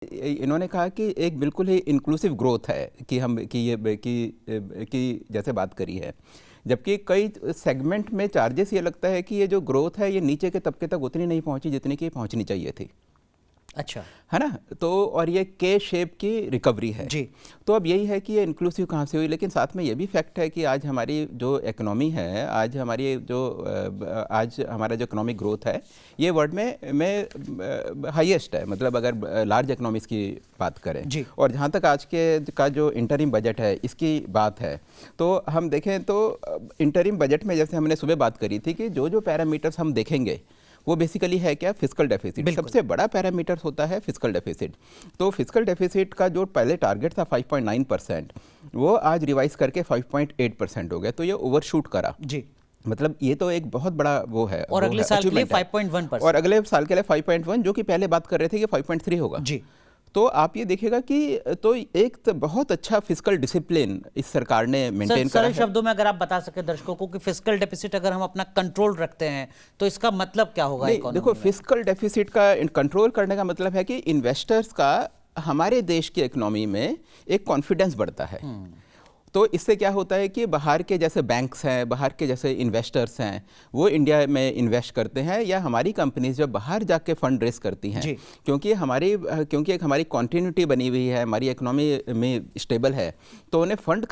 इन्होंने कहा कि एक बिल्कुल ही इंक्लूसिव ग्रोथ है कि हम कि जैसे बात करी है, जबकि कई सेगमेंट में चार्जेस ये लगता है कि ये जो ग्रोथ है ये नीचे के तबके तक उतनी नहीं पहुंची जितनी की पहुंचनी चाहिए थी। अच्छा, है ना। तो और ये के शेप की रिकवरी है जी। तो अब यही है कि ये इंक्लूसिव कहाँ से हुई, लेकिन साथ में ये भी फैक्ट है कि आज हमारी जो इकोनॉमी है, आज हमारा जो इकोनॉमिक ग्रोथ है ये वर्ल्ड में हाईएस्ट है। मतलब अगर लार्ज इकोनॉमीज की बात करें जी। और जहाँ तक आज के का जो इंटरिम बजट है इसकी बात है, तो हम देखें तो इंटरिम बजट में जैसे हमने सुबह बात करी थी कि जो पैरामीटर्स हम देखेंगे वो बेसिकली है क्या, फिस्कल डेफिसिट। सबसे बड़ा पैरामीटर होता है फिस्कल डेफिसिट। तो फिस्कल डेफिसिट का जो पहले टारगेट था 5.9%, वो आज रिवाइज करके 5.8% हो गया। तो ये ओवरशूट करा जी। मतलब ये तो एक बहुत बड़ा वो है। और अगले साल के लिए 5.1%, और अगले साल के लिए 5.1, जो कि पहले बात कर रहे थे कि 5.3 होगा जी। तो आप ये देखिएगा कि तो एक तो बहुत अच्छा फिस्कल डिसिप्लिन इस सरकार ने मेंटेन करा है। सरल शब्दों में अगर आप बता सके दर्शकों को कि फिस्कल डेफिसिट अगर हम अपना कंट्रोल रखते हैं तो इसका मतलब क्या होगा इकोनॉमी में? देखो, फिस्कल डेफिसिट का कंट्रोल करने का मतलब है कि इन्वेस्टर्स का हमारे देश की इकोनॉमी में एक कॉन्फिडेंस बढ़ता है। तो इससे क्या होता है कि बाहर के जैसे बैंक्स हैं, बाहर के जैसे इन्वेस्टर्स हैं, वो इंडिया में इन्वेस्ट करते हैं, या हमारी कंपनीज जब बाहर जाके फंड रेस करती हैं, क्योंकि एक हमारी कॉन्टिन्यूटी बनी हुई है, हमारी इकोनॉमी में स्टेबल है, तो उन्हें फंड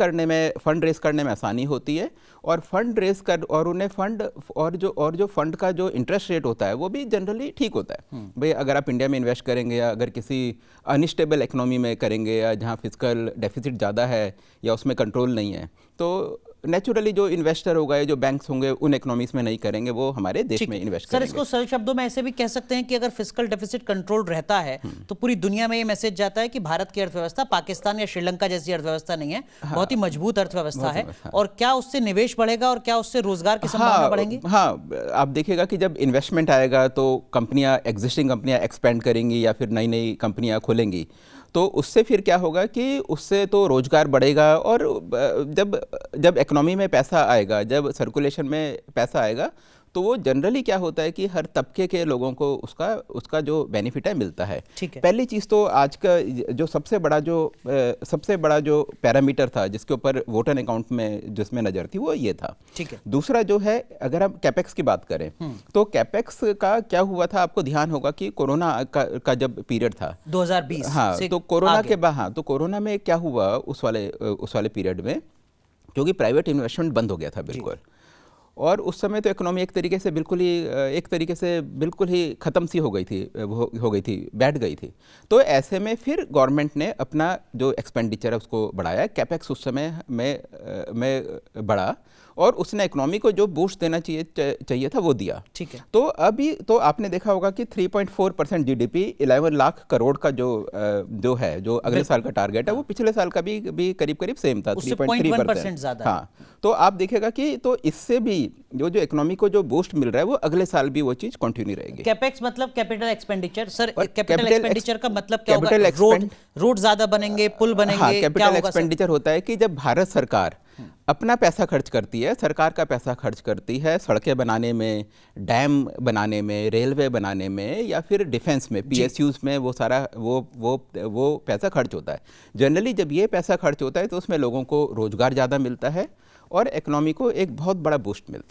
रेस करने में आसानी होती है। और फंड रेस कर और उन्हें फंड और जो फंड का जो इंटरेस्ट रेट होता है वो भी जनरली ठीक होता है। भाई अगर आप इंडिया में इन्वेस्ट करेंगे या अगर किसी अनस्टेबल इकोनॉमी में करेंगे या जहाँ फिस्कल डेफिसिट ज़्यादा है या उसमें कंट्रोल नहीं है, तो नेचुरली जो इन्वेस्टर होगा या जो बैंक्स होंगे उन इकोनॉमीज में नहीं करेंगे, वो हमारे देश में इन्वेस्ट करेंगे। सर, इसको सरल शब्दों में ऐसे भी कह सकते हैं कि अगर फिस्कल डेफिसिट कंट्रोल रहता है तो पूरी दुनिया में ये मैसेज जाता है कि भारत की अर्थव्यवस्था पाकिस्तान या श्रीलंका जैसी अर्थव्यवस्था नहीं है, बहुत ही मजबूत अर्थव्यवस्था है। और क्या उससे निवेश बढ़ेगा और क्या उससे रोजगार की संभावना बढ़ेंगी? हाँ, आप देखिएगा कि जब इन्वेस्टमेंट आएगा तो एग्जिस्टिंग कंपनियां एक्सपेंड करेंगी या फिर नई नई कंपनियां खोलेंगी, तो उससे फिर क्या होगा कि उससे तो रोजगार बढ़ेगा। और जब इकोनॉमी में पैसा आएगा, जब सर्कुलेशन में पैसा आएगा, तो वो जनरली क्या होता है कि हर तबके के लोगों को उसका जो बेनिफिट है मिलता है। पहली चीज़ तो आज का जो सबसे बड़ा जो पैरामीटर था जिसके ऊपर वोटर अकाउंट में जिसमें नज़र थी वो ये था। ठीक है। दूसरा जो है, अगर हम कैपेक्स की बात करें तो कैपेक्स का क्या हुआ था, आपको ध्यान होगा कि कोरोना का जब पीरियड था 2020, हाँ, तो कोरोना के बाद, हाँ, तो कोरोना में क्या हुआ उस वाले पीरियड में, क्योंकि प्राइवेट इन्वेस्टमेंट बंद हो गया था बिल्कुल, और उस समय तो इकोनॉमी एक तरीके से बिल्कुल ही ख़त्म सी हो गई थी, बैठ गई थी। तो ऐसे में फिर गवर्नमेंट ने अपना जो एक्सपेंडिचर है उसको बढ़ाया, कैपेक्स उस समय में बढ़ा, और उसने इकोनॉमी को जो बूस्ट देना चाहिए था वो दिया। ठीक है। तो अभी तो आपने देखा होगा कि 3.4% जीडीपी 11 लाख करोड़ का जो है, जो अगले साल का टारगेट है, वो पिछले साल का भी करीब सेम था, 3.3% ज़्यादा। हाँ, तो आप देखिएगा कि तो इससे भी जो इकोनॉमी को जो बूस्ट मिल रहा है वो अगले साल भी वो चीज कंटिन्यू रहेगी। कैपेक्स मतलब capital expenditure. Sir, capital expenditure का मतलब क्या होगा? रोड ज्यादा बनेंगे, पुल बनेंगे? हाँ, कैपिटल एक्सपेंडिचर होता है कि जब भारत सरकार अपना पैसा खर्च करती है, सरकार का पैसा खर्च करती है सड़कें बनाने में, डैम बनाने में, रेलवे बनाने में, या फिर डिफेंस में, पीएसयूज में, वो सारा वो पैसा खर्च होता है। जनरली जब ये पैसा खर्च होता है तो उसमें लोगों को रोजगार ज़्यादा मिलता है और इकोनॉमी को एक बहुत बड़ा बूस्ट मिलता है।